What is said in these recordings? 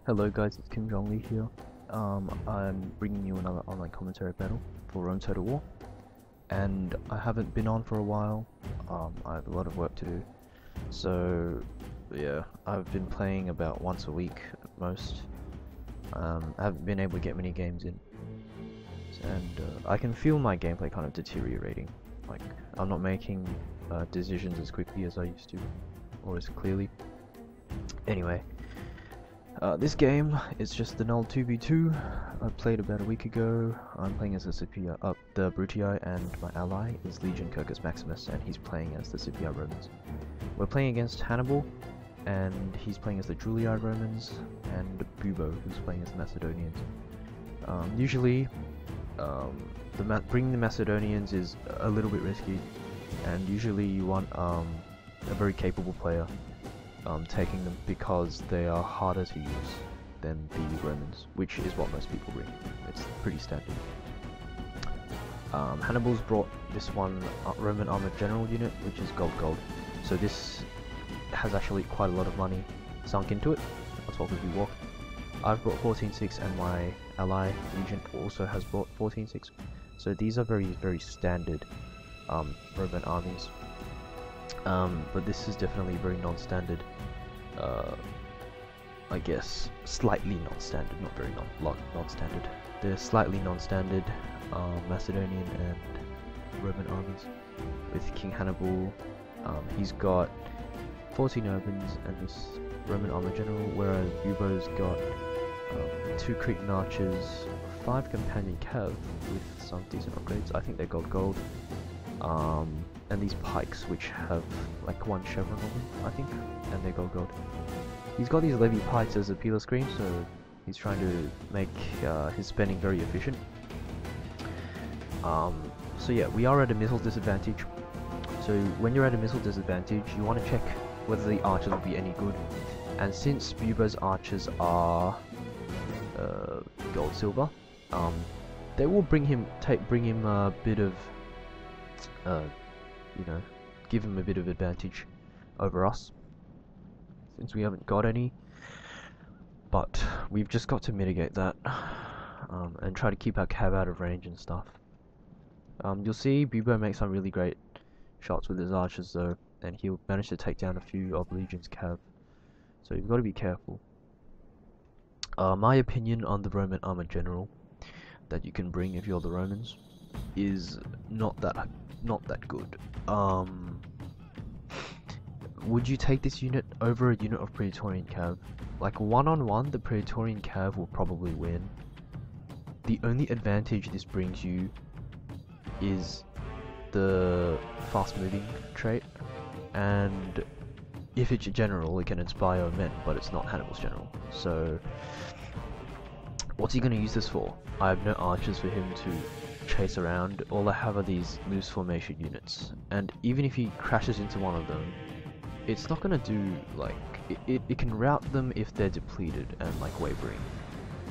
Hello guys, it's JongLi here. I'm bringing you another online commentary battle for Rome Total War, and I haven't been on for a while. I have a lot of work to do, so yeah, I've been playing about once a week at most. I haven't been able to get many games in, and I can feel my gameplay kind of deteriorating. Like, I'm not making decisions as quickly as I used to, or as clearly. Anyway. This game is just the null 2v2. I played about a week ago. I'm playing as the Scipii, the Brutii, and my ally is JongLi, and he's playing as the Scipii Romans. We're playing against Hannibal, and he's playing as the Julii Romans, and Bubo, who's playing as the Macedonians. Usually, bringing the Macedonians is a little bit risky, and usually you want a very capable player. Taking them because they are harder to use than the Romans, which is what most people bring. It's pretty standard. Hannibal's brought this one Roman Armored General unit, which is gold. So this has actually quite a lot of money sunk into it. I'll talk as we walk. I've brought 14.6 and my ally Legion also has brought 14.6. So these are very standard Roman armies. But this is definitely very non-standard. I guess slightly non-standard, not very non-standard. They're slightly non-standard Macedonian and Roman armies. With King Hannibal, he's got 14 urbans and this Roman armor general, whereas Bubo's got 2 Cretan archers, 5 companion cav with some decent upgrades. I think they're gold. And these pikes, which have like 1 chevron on them, I think, and they're gold. He's got these levy pikes as a peeler screen, so he's trying to make his spending very efficient. So yeah, we are at a missile disadvantage. So when you're at a missile disadvantage, you want to check whether the archers will be any good. And since Bubo's archers are gold silver, they will bring him a bit of give him a bit of advantage over us, since we haven't got any. But we've just got to mitigate that, and try to keep our cav out of range and stuff. You'll see Bubo makes some really great shots with his archers though, and he'll manage to take down a few of Legion's cav, so you've got to be careful. My opinion on the Roman Armored General that you can bring if you're the Romans is not that good. Would you take this unit over a unit of Praetorian Cav? Like, one-on-one, the Praetorian Cav will probably win. The only advantage this brings you is the fast-moving trait, and if it's a general, it can inspire men, but it's not Hannibal's general. So, what's he going to use this for? I have no archers for him to chase around. All I have are these loose formation units, and even if he crashes into one of them, it's not gonna do, like, it can rout them if they're depleted and like wavering,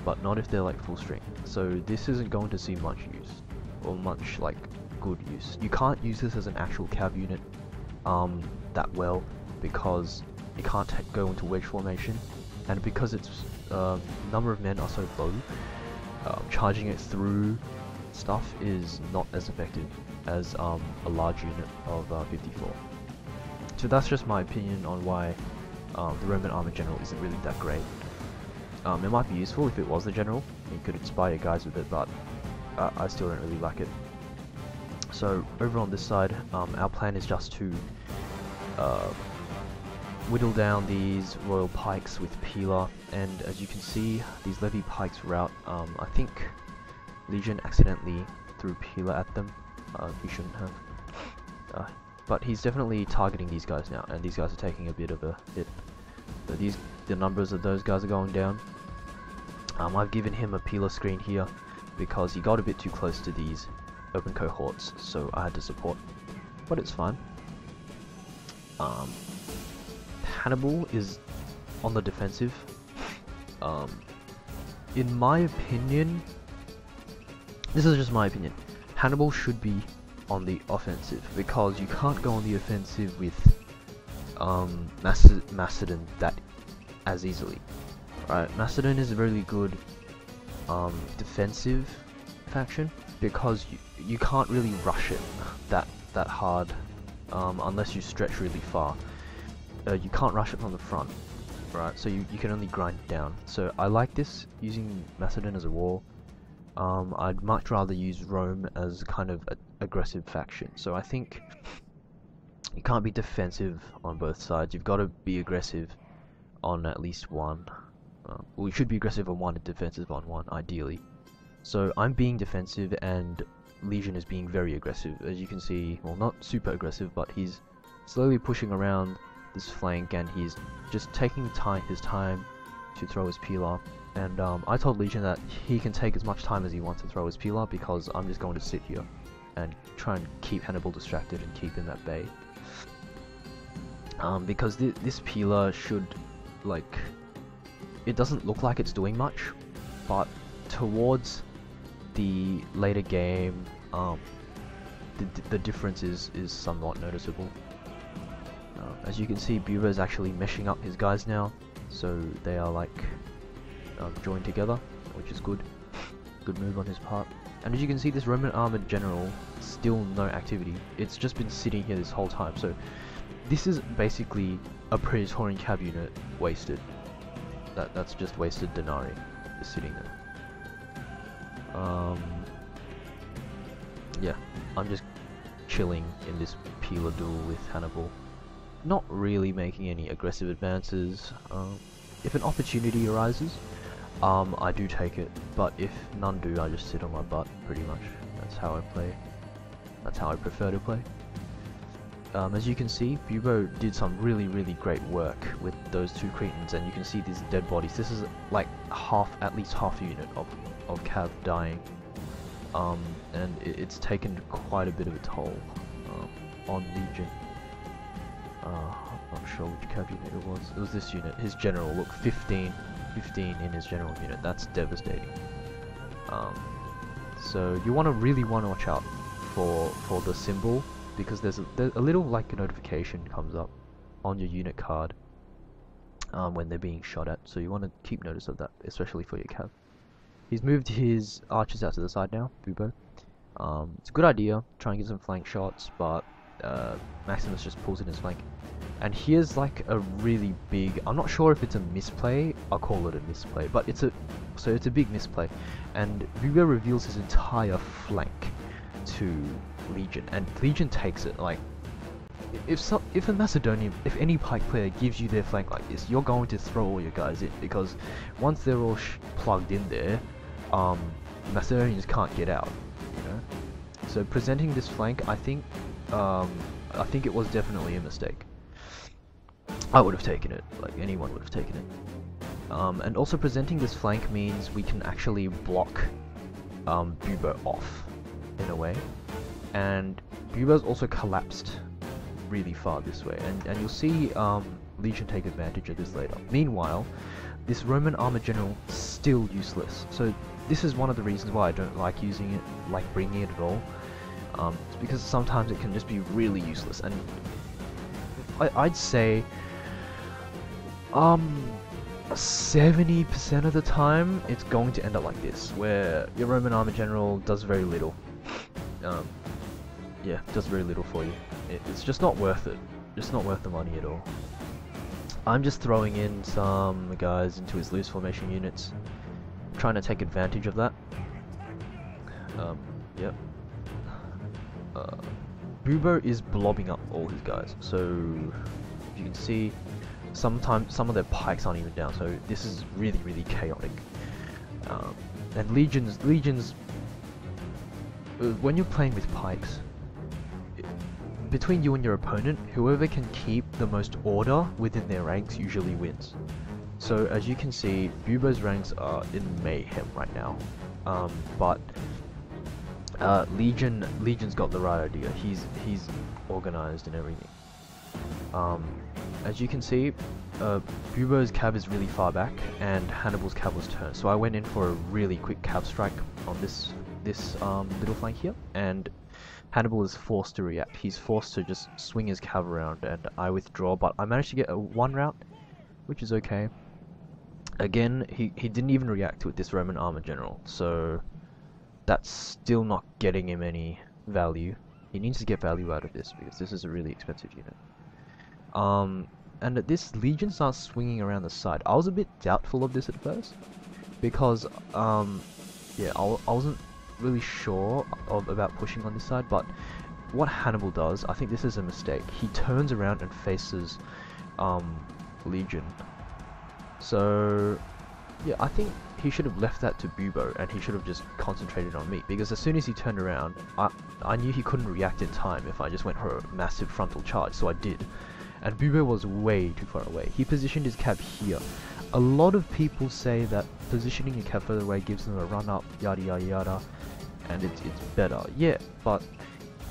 but not if they're like full strength. So this isn't going to see much use, or much like good use. You can't use this as an actual cav unit that well, because it can't go into wedge formation, and because its number of men are so low, charging it through stuff is not as effective as a large unit of 54. So that's just my opinion on why the Roman Armored General isn't really that great. It might be useful if it was the general, you could inspire guys with it, but I still don't really like it. So over on this side, our plan is just to whittle down these royal pikes with peeler, and as you can see, these levy pikes route, I think Legion accidentally threw peeler at them. He shouldn't have. But he's definitely targeting these guys now, and these guys are taking a bit of a hit. So the numbers of those guys are going down. I've given him a peeler screen here because he got a bit too close to these open cohorts, so I had to support. But it's fine. Hannibal is on the defensive. In my opinion, this is just my opinion, Hannibal should be on the offensive, because you can't go on the offensive with Macedon that as easily. Right, Macedon is a really good defensive faction because you can't really rush it that hard unless you stretch really far. You can't rush it from the front, right? So you can only grind it down. So I like this, using Macedon as a wall. I'd much rather use Rome as kind of an aggressive faction. So I think you can't be defensive on both sides. You've got to be aggressive on at least one. Well, you should be aggressive on one and defensive on one, ideally. So I'm being defensive and Legion is being very aggressive. As you can see, well, not super aggressive, but he's slowly pushing around this flank and he's just taking his time to throw his peeler. And I told Legion that he can take as much time as he wants to throw his peeler because I'm just going to sit here and try and keep Hannibal distracted and keep him at bay. Because this peeler should, like, it doesn't look like it's doing much, but towards the later game, the difference is somewhat noticeable. As you can see, Bubo is actually meshing up his guys now, so they are like joined together, which is good. Good move on his part. And as you can see, this Roman armored general, still no activity. It's just been sitting here this whole time. So this is basically a Praetorian cab unit wasted. That's just wasted Denarii, just sitting there. Yeah, I'm just chilling in this peeler duel with Hannibal. Not really making any aggressive advances. If an opportunity arises, I do take it, but if none do, I just sit on my butt, pretty much. That's how I play. That's how I prefer to play. As you can see, Bubo did some really great work with those two Cretans, and you can see these dead bodies. This is like at least half a unit of cav dying, and it's taken quite a bit of a toll on Legion. I'm not sure which cav unit it was. It was this unit. His general, look, 15 in his general unit. That's devastating. So you really want to watch out for the symbol, because there's a little like a notification comes up on your unit card when they're being shot at. So you want to keep notice of that, especially for your cav. He's moved his archers out to the side now, Bubo. It's a good idea, try and get some flank shots, but Maximus just pulls in his flank. And here's like a really big, I'm not sure if it's a misplay, I'll call it a misplay, but it's a big misplay. And Bubo reveals his entire flank to Legion, and Legion takes it. Like, if a Macedonian, if any pike player gives you their flank like this, you're going to throw all your guys in, because once they're all plugged in there, Macedonians can't get out, you know. So presenting this flank, I think it was definitely a mistake. I would have taken it, like anyone would have taken it. And also presenting this flank means we can actually block Bubo off in a way, and Bubo's also collapsed really far this way, and you'll see Legion take advantage of this later. Meanwhile, this Roman armor general still useless. So this is one of the reasons why I don't like using it, like bringing it at all. It's because sometimes it can just be really useless, and I'd say 70% of the time it's going to end up like this, where your Roman armor general does very little. Yeah, does very little for you. It's just not worth it. Just not worth the money at all. I'm just throwing in some guys into his loose formation units, trying to take advantage of that. Yep. Bubo is blobbing up all his guys, so if you can see, sometimes some of their pikes aren't even down, so this is really chaotic. And Legions, when you're playing with pikes, between you and your opponent, whoever can keep the most order within their ranks usually wins. So as you can see, Bubo's ranks are in mayhem right now, but Legion's got the right idea. He's organized and everything. As you can see, Bubo's cav is really far back, and Hannibal's cav was turned. So I went in for a really quick cav strike on this little flank here, and Hannibal is forced to react. He's forced to just swing his cav around, and I withdraw. But I managed to get a one route, which is okay. Again, he didn't even react with this Roman armor general, so that's still not getting him any value. He needs to get value out of this because this is a really expensive unit. And this Legion starts swinging around the side. I was a bit doubtful of this at first because yeah, I wasn't really sure about pushing on this side, but what Hannibal does, I think this is a mistake. He turns around and faces Legion. So yeah, I think he should have left that to Bubo and he should have just concentrated on me, because as soon as he turned around, I knew he couldn't react in time if I just went for a massive frontal charge, so I did. And Bubo was way too far away. He positioned his cab here. A lot of people say that positioning your cab further away gives them a run up, yada yada yada, and it's better. Yeah, but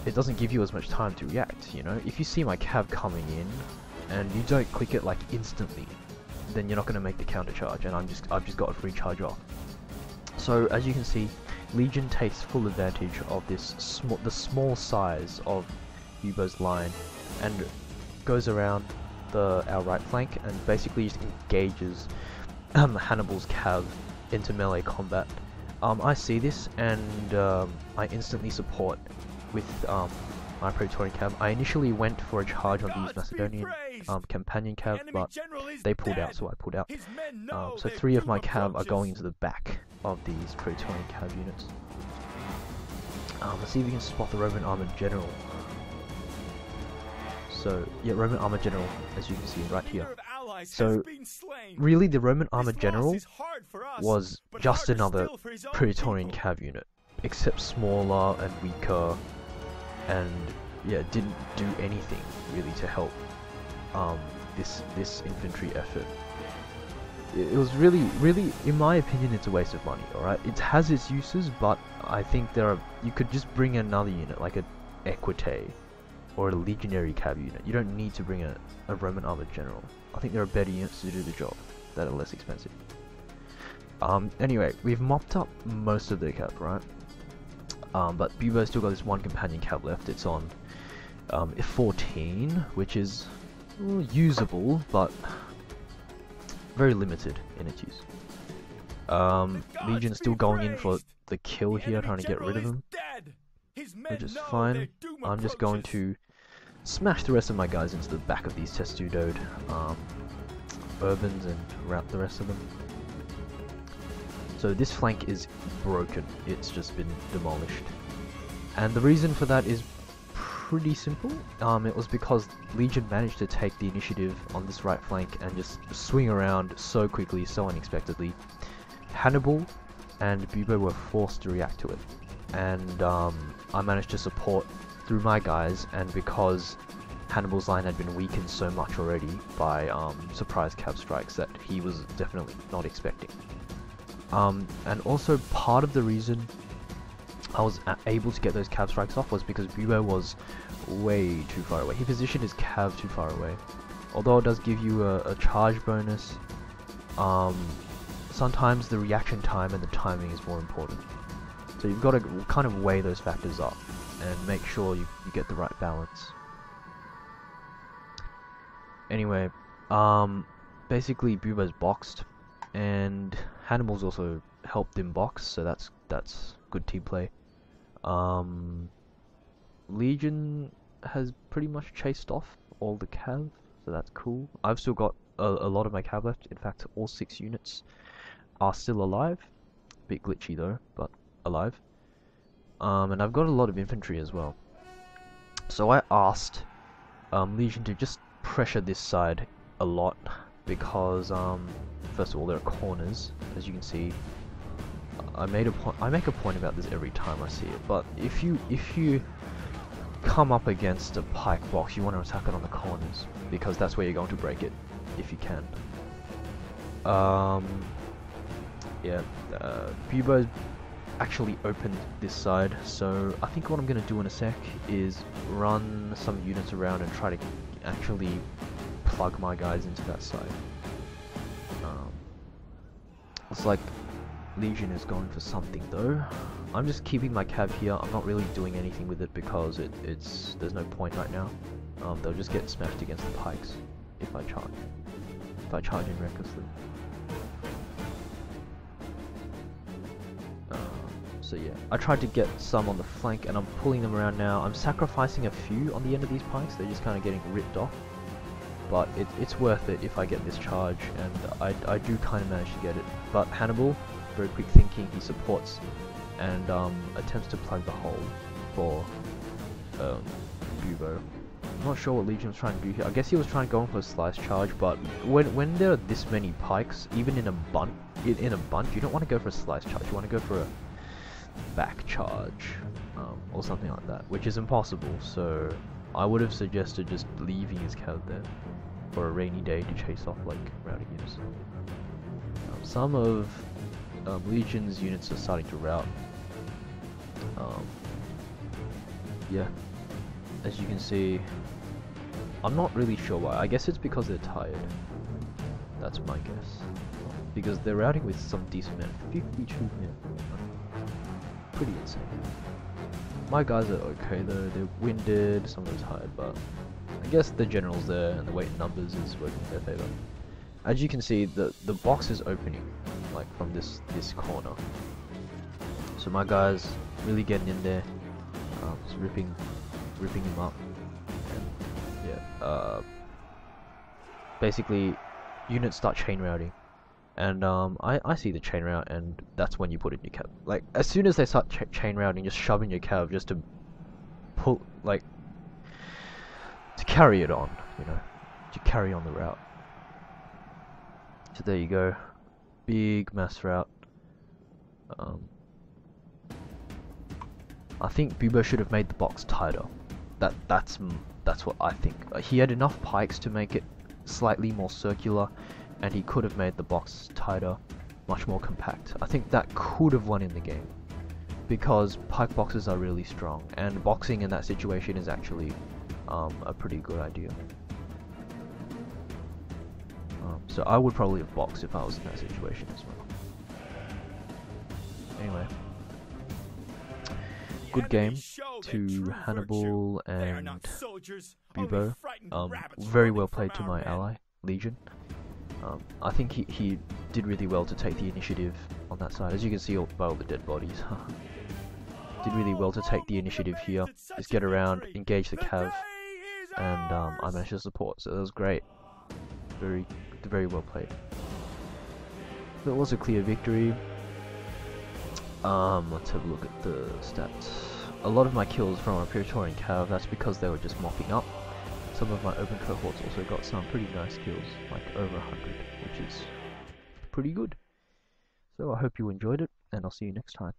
it doesn't give you as much time to react, you know? If you see my cab coming in and you don't click it like instantly, then you're not going to make the counter charge, and I've just got a free charge off. So as you can see, Legion takes full advantage of this the small size of Bubo's line and goes around our right flank and basically just engages Hannibal's cav into melee combat. I see this and I instantly support with my Praetorian cav. I initially went for a charge on these Macedonian companion cav, but they pulled out, so I pulled out. So 3 of my cav are going into the back of these Praetorian cav units. Let's see if we can spot the Roman armored general. So yeah, Roman armored general, as you can see right here. So really, the Roman armored general was just another Praetorian cav unit, except smaller and weaker, and yeah, didn't do anything really to help this infantry effort. It was really, in my opinion, it's a waste of money. All right, it has its uses, but I think you could just bring another unit like an Equite or a legionary cav unit. You don't need to bring a Roman armored general. I think there are better units to do the job that are less expensive. Anyway, we've mopped up most of the cav, right? But Bubo's still got this one companion cav left. It's on 14, which is usable, but very limited in its use. Legion's still going in for the kill here, trying to get rid of him, which is fine. I'm just going to smash the rest of my guys into the back of these testudoed urbans and rout the rest of them. So this flank is broken, it's just been demolished. And the reason for that is pretty simple. It was because Legion managed to take the initiative on this right flank and just swing around so quickly, so unexpectedly. Hannibal and Bubo were forced to react to it. And I managed to support through my guys, and because Hannibal's line had been weakened so much already by surprise cav strikes that he was definitely not expecting. And also part of the reason I was able to get those cav strikes off was because Bubo was way too far away. He positioned his cav too far away. Although it does give you a charge bonus, sometimes the reaction time and the timing is more important. So you've got to kind of weigh those factors up and make sure you get the right balance. Anyway, basically Bubo's boxed, and Hannibal's also helped him box, so that's good team play. Legion has pretty much chased off all the cav, so that's cool. I've still got a lot of my cav left. In fact, all 6 units are still alive. Bit glitchy though, but alive. And I've got a lot of infantry as well. So I asked Legion to just pressure this side a lot, because first of all, there are corners, as you can see. I make a point about this every time I see it, but if you come up against a pike box, you want to attack it on the corners, because that's where you're going to break it if you can. Yeah, Bubo's actually opened this side, so I think what I'm going to do in a sec is run some units around and try to actually plug my guys into that side. Looks like Legion is going for something though. I'm just keeping my cav here. I'm not really doing anything with it because there's no point right now. They'll just get smashed against the pikes if I charge in recklessly. So yeah, I tried to get some on the flank and I'm pulling them around now. I'm sacrificing a few on the end of these pikes, they're just kind of getting ripped off. But it's worth it if I get this charge, and I do kind of manage to get it. But Hannibal, very quick thinking, he supports and attempts to plug the hole for Bubo. I'm not sure what Legion was trying to do here. I guess he was trying to go in for a slice charge, but when there are this many pikes, even in a bunch, you don't want to go for a slice charge. You want to go for a back charge, or something like that, which is impossible. So I would have suggested just leaving his cav there for a rainy day to chase off like routing units. Some of Legion's units are starting to rout. Yeah, as you can see, I'm not really sure why. I guess it's because they're tired. That's my guess. Because they're routing with some decent men. 52 men. Pretty insane. My guys are okay though. They're winded, some of them are tired, but I guess the general's there and the weight in numbers is working in their favor. As you can see, the box is opening, like from this corner. So my guys really getting in there, just ripping him up. And yeah, basically units start chain routing, and I see the chain route, and that's when you put in your cav. Like as soon as they start chain routing, just shove in your cav just to pull, like to carry it on, you know, to carry on the route. So there you go, big mass route. I think Bubo should have made the box tighter. That's what I think. He had enough pikes to make it slightly more circular, and he could have made the box tighter, much more compact. I think that could have won in the game, because pike boxes are really strong, and boxing in that situation is actually a pretty good idea. So I would probably have boxed if I was in that situation as well. Anyway, good game to Hannibal and Bubo. Very well played to my ally, Legion. I think he did really well to take the initiative on that side. As you can see by all the dead bodies. Did really well to take the initiative here. Just get around, engage the cav, and I managed to support. So that was great. Very well played. That was a clear victory. Let's have a look at the stats. A lot of my kills from a Praetorian cav, that's because they were just mopping up. Some of my open cohorts also got some pretty nice kills, like over 100, which is pretty good. So I hope you enjoyed it, and I'll see you next time.